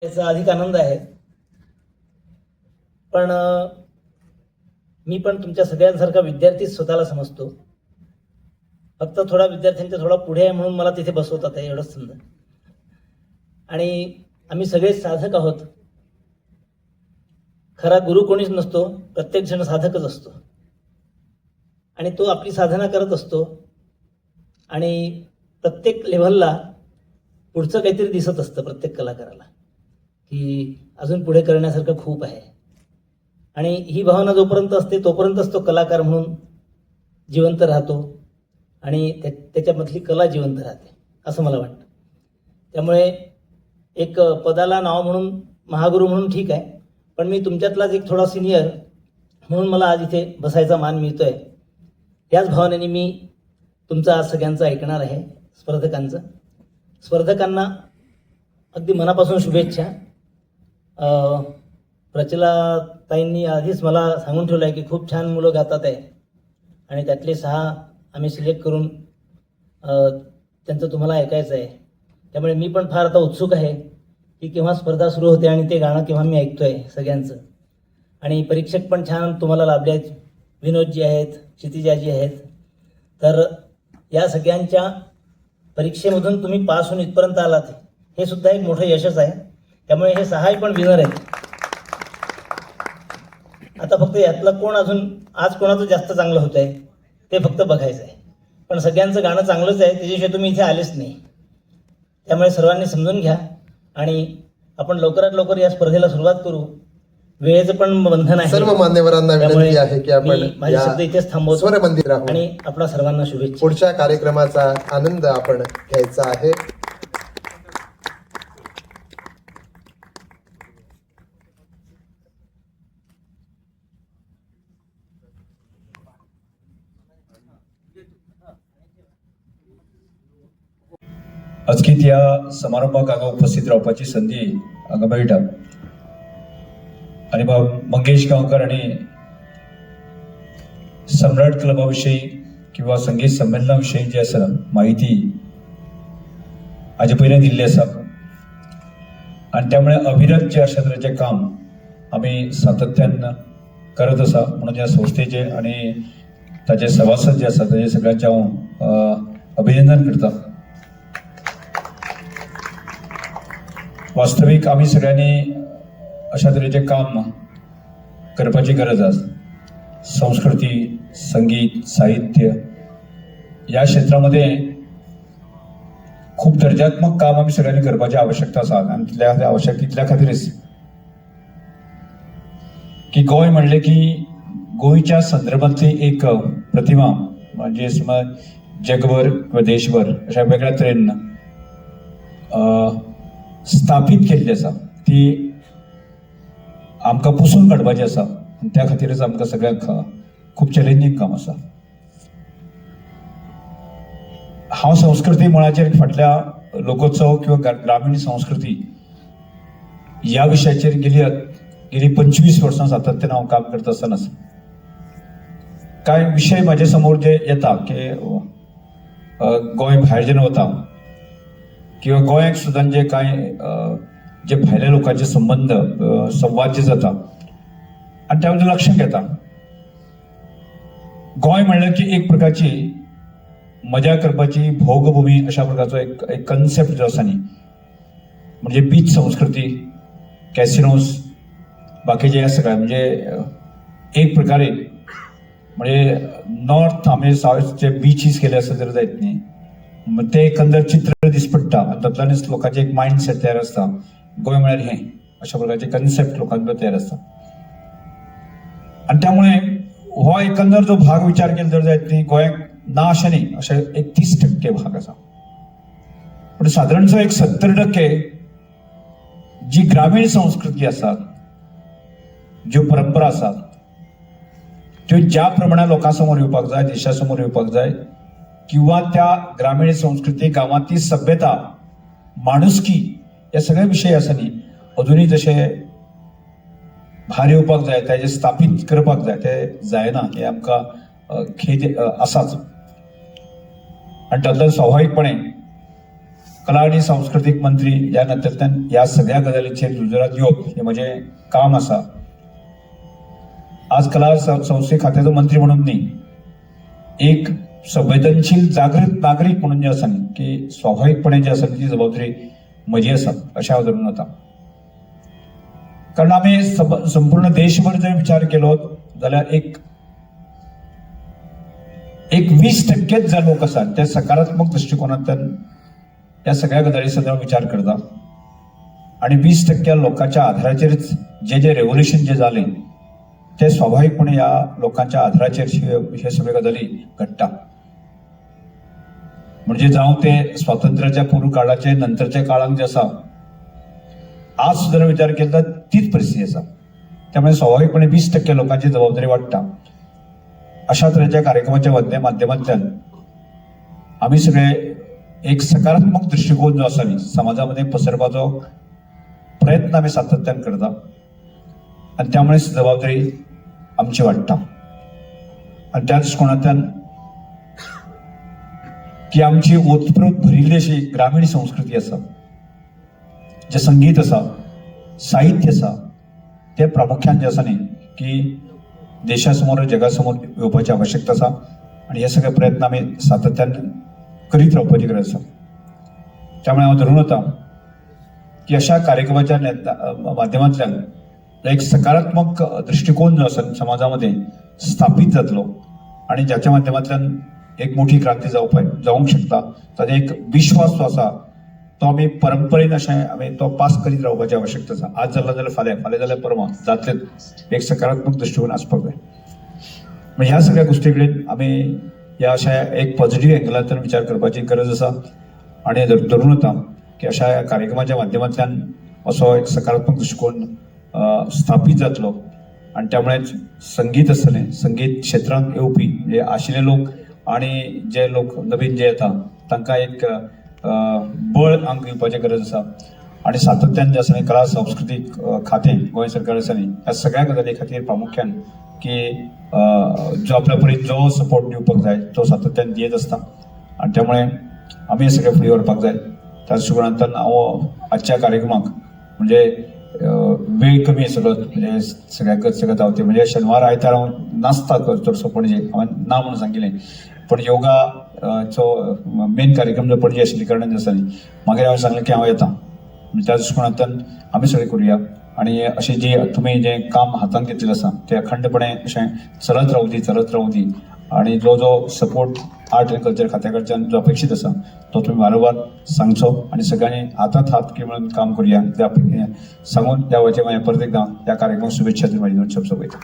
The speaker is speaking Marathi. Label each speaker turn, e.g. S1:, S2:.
S1: याचा अधिक आनंद आहे। पण मी पण तुमच्या सगळ्यांसारखा विद्यार्थीच स्वतःला समजतो। फक्त थोडा विद्यार्थ्यांच्या थोडा पुढे आहे म्हणून मला तिथे बसवतात आहे एवढंच समजा। आणि आम्ही सगळेच साधक आहोत। खरा गुरु कोणीच नसतो, प्रत्येक जण साधकच असतो आणि तो आपली साधना करत असतो आणि प्रत्येक लेव्हलला पुढचं काहीतरी दिसत असतं प्रत्येक कलाकाराला की अजून पुढे करण्यासारखं खूप आहे। आणि ही भावना जोपर्यंत असते तोपर्यंतच तो कलाकार म्हणून जिवंत राहतो आणि त्याच्यामधली कला जिवंत राहते असं मला वाटतं। त्यामुळे एक पदाला नाव म्हणून महागुरू म्हणून ठीक आहे, पण मी तुमच्यातलाच एक थोडा सिनियर म्हणून मला आज इथे बसायचा मान मिळतोय। याच भावनेने मी तुमचं आज सगळ्यांचं ऐकणार आहे, स्पर्धकांना अगदी मनापासून शुभेच्छा। प्रचलाताईंनी आधीच मला सांगून ठेवलं आहे की खूप छान मुलं गातात आहे आणि त्यातले 6 आम्ही सिलेक्ट करून त्यांचं तुम्हाला ऐकायचं आहे। त्यामुळे मी पण फार आता उत्सुक आहे की केव्हा स्पर्धा सुरू होते आणि ते गाणं केव्हा मी ऐकतोय सगळ्यांचं। आणि परीक्षक पण छान तुम्हाला लाभले आहेत, विनोदजी आहेत, क्षितिजाजी आहेत। तर या सगळ्यांच्या परीक्षेमधून तुम्ही पास होऊन इथपर्यंत आलात हे सुद्धा एक मोठं यशच आहे। त्यामुळे हे 6 पण विनर आहेत। आता फक्त यातलं कोण अजून आज कोणाचं जास्त चांगलं होत आहे ते फक्त बघायचं आहे, पण सगळ्यांचं गाणं चांगलंच आहे, त्याच्याशिवाय तुम्ही इथे आलेच नाही। त्यामुळे सर्वांनी समजून घ्या आणि आपण लवकरात लवकर या स्पर्धेला सुरुवात करू। वेळेचं पण बंधन आहे।
S2: सर्व मान्यवरांना विनंती आहे की आपण
S1: माझे शब्द इथेच थांबवतो
S2: स्वर मंदिर
S1: आणि आपणा सर्वांना शुभेच्छा।
S2: पुढच्या कार्यक्रमाचा आनंद आपण घ्यायचा आहे।
S3: अचकीत या समारंभाक हांगा उपस्थित रावपाची संधी हांगा मेळटा आणि मंगेश गांवकर आणि सम्राट क्लबा विषयी किंवा संगीत संमेलना विषयी जी आसा माहिती हाजे पयलीं दिल्ली आसा आणि त्यामुळे अविरत जे अशा तरेचें काम आमी सातत्यान करत आसा म्हणून ह्या संस्थेचे आणि ताचे सभासद जे आसा ताचे सगळ्यांचे हांव अभिनंदन करता। वास्तविक आम्ही सगळ्यांनी अशा तरेचे काम करपाची गरज आसा। संस्कृती, संगीत, साहित्य या क्षेत्रामध्ये खूप दर्जात्मक काम आम्ही सगळ्यांनी करपाची आवश्यकता आसा आणि तितल्या खातीरच की गोंय म्हणले की गोंयच्या संदर्भातली एक प्रतिमा म्हणजे जगभर किंवा देशभर अशा वेगळ्या तरेन स्थापित केल्ली आसा, ती आमकां पुसून काडपाची आसा। त्या खातीरच आमकां सगळ्यांक खूप चॅलेंजींग काम आसा। हांव संस्कृती मळाचेर फाटल्या लोकोत्सव किंवा ग्रामीण संस्कृती ह्या विशयाचेर गेली 25 वर्सां सातत्यान हांव काम करता आसतना कांय विशय म्हाजे समोर जे येता की गोंय भायर जेन्ना वता किंवा गोंयाक सुद्दां जे कांय जे भायल्या लोकांचे संवाद जे जाता आणि त्या बद्दल लक्षात घेता। गोंय म्हणलं की एक प्रकारची मजा करपाची भोगभूमी अशा प्रकारचो एक कन्सेप्ट जो आसा न्ही, म्हणजे बीच संस्कृती, कॅसिनोज, बाकीचे या सगळ्या म्हणजे एक प्रकारे म्हणजे नॉर्थ आमी साऊथचे बीचीस केले आसा जर जायत न्ही, मग ते एकंदर चित्र दिसपडटा आणि तातूंतल्यानच लोकांचे एक मायंडसेट तयार आसता। गोंय म्हळ्यार हें अशा प्रकारचे कन्सेप्ट लोकांकडे तयार आसता आणि त्यामुळे हो एकंदर जो भाग विचार केला जर जायत न्ही गोंयाक ना अशें न्ही, अशे एक 30% भाग आसा, पण सादारणसो एक 70% जी ग्रामीण संस्कृती आसा, ज्यो परंपरा आसात त्यो ज्या प्रमाणे लोकांसमोर येवपाक जाय, देशासमोर येवपाक जाय किंवा त्या ग्रामीण संस्कृती, गांवांतली सभ्यता, माणुसकी या सगळे विषय आसा न्ही अजूनही जशे भायर येवपाक जाय, ताजे स्थापीत करपाक जाय ते जायना हे आमकां खेद आसाच। आणि तातूंतल्यान स्वाभाविकपणे कला आणि सांस्कृतिक मंत्री या नंतरच्यान ह्या सगळ्या गजालींचेर झुजारात येवप हे म्हजें काम आसा. आज कला संस्थे खात्याचो मंत्री म्हणून न्ही, एक संवेदनशील जागृत नागरीक म्हणून जे आसा न्ही की स्वाभाविकपणे जी आसा ती जबाबदारी म्हजी आसा अशें हांव धरून वता. कारण आमी संपूर्ण देशभर जर विचार केलो जाल्यार एक 20% जे लोक आसात ते सकारात्मक दृष्टिकोनांतल्यान ह्या सगळ्या गजाली संदर्भात विचार करता आणि 20% लोकांच्या आधाराचेरच जे रेव्होल्युशन जे जालें ते स्वाभाविकपणे ह्या लोकांच्या आधाराचेर हे सगळे गजाली घडटा. म्हणजे जावं ते स्वातंत्र्याच्या पूर्व काळाचे नंतरच्या काळांत जे आसा आज सुद्धा विचार केला तीच परिस्थिती आसा. त्यामुळे स्वाभाविकपणे 20% लोकांची जबाबदारी वाडटा. अशा तरेच्या कार्यक्रमाच्या माध्यमांतल्यान आम्ही सगळे एक सकारात्मक दृष्टिकोन जो आसा न्ही समाजामध्ये पसरपाचो प्रयत्न आमी सातत्यान करता आणि त्यामुळे जबाबदारी आमची वाडटा. आणि त्या दृष्टिकोनांतल्यान की आमची ओतप्रोत भरिल्ली अशी ग्रामीण संस्कृती आसा, जे संगीत आसा, साहित्य आसा, ते प्रामुख्यान जे आसा न्ही की देशासमोर जगासमोर येवपाची आवश्यकता आसा आणि हे सगळे प्रयत्न आमी सातत्यान करीत रावपाची गरज आसा. त्यामुळे हांव धरून वता की अशा कार्यक्रमाच्या माध्यमांतल्यान एक सकारात्मक दृष्टिकोन जो आसा समाजामध्ये स्थापित जातलो आणि ज्याच्या माध्यमांतल्यान एक मोठी क्रांती जावंक शकता. ताजे एक विश्वास जो आसा तो आमी परंपरेन अशें आमी तो पास करीत रावपाची आवश्यकता आसा. आज जाल्यार फाल्यां, फाल्यां जाल्यार परवा जातलें एक सकारात्मक दृष्टिकोन आसपाक जाय. म्हणजे ह्या सगळ्या गोष्टी कडेन आमी ह्या अशा एक पॉझिटिव्ह एंगलांतल्यान विचार करपाची गरज आसा आणि धरून वता की अशा कार्यक्रमाच्या माध्यमांतल्यान असो एक सकारात्मक दृष्टिकोन स्थापीत जातलो आणि त्यामुळेच संगीत आसतलें, संगीत क्षेत्रांत येवपी जे आशिल्ले लोक आणि जे लोक नवीन जे येता तांकां एक बळ आंग दिवपाची गरज आसा. आणि सातत्यान जे आसा न्ही कला सांस्कृतीक खातें गोंय सरकार आसा न्ही ह्या सगळ्या गजाली खातीर प्रामुख्यान की जो आपल्या परीन जो सपोर्ट दिवपाक जाय तो सातत्यान दियत आसता आणि त्यामुळे आमी हे सगळे फुडें व्हरपाक जाय. त्या दृश्टिकोनांतल्यान हांव आजच्या कार्यक्रमाक म्हणजे वेळ कमी सगळं म्हणजे सगळ्या जावते म्हणजे शेनवार आयतार हांव नाचता चडसो पणजे हांवें ना म्हणून सांगिल्लें पण योगाचो मेन कार्यक्रम जो पणजे आशिल्ल्या कारणान जे आसा न्ही मागीर हांवें सांगलें की हांव येता. त्या दृश्टिकोनांतल्यान आमी सगळें करुया आणि अशें जी तुमी जें काम हातांत घेतलेलें आसा तें अखंडपणे अशें चलत रावूं दी आणि जो सपोर्ट आर्ट एंड कल्चर खात्या कडच्यान जो अपेक्षीत आसा तो तुमी वारंवार सांगचो आणि सगळ्यांनी हातांत हात घेवन काम करुया सांगून ह्या वचें परत एकदां ह्या कार्यक्रमाक शुभेच्छा दिवन म्हाजी दोन शब्द सोंपयता.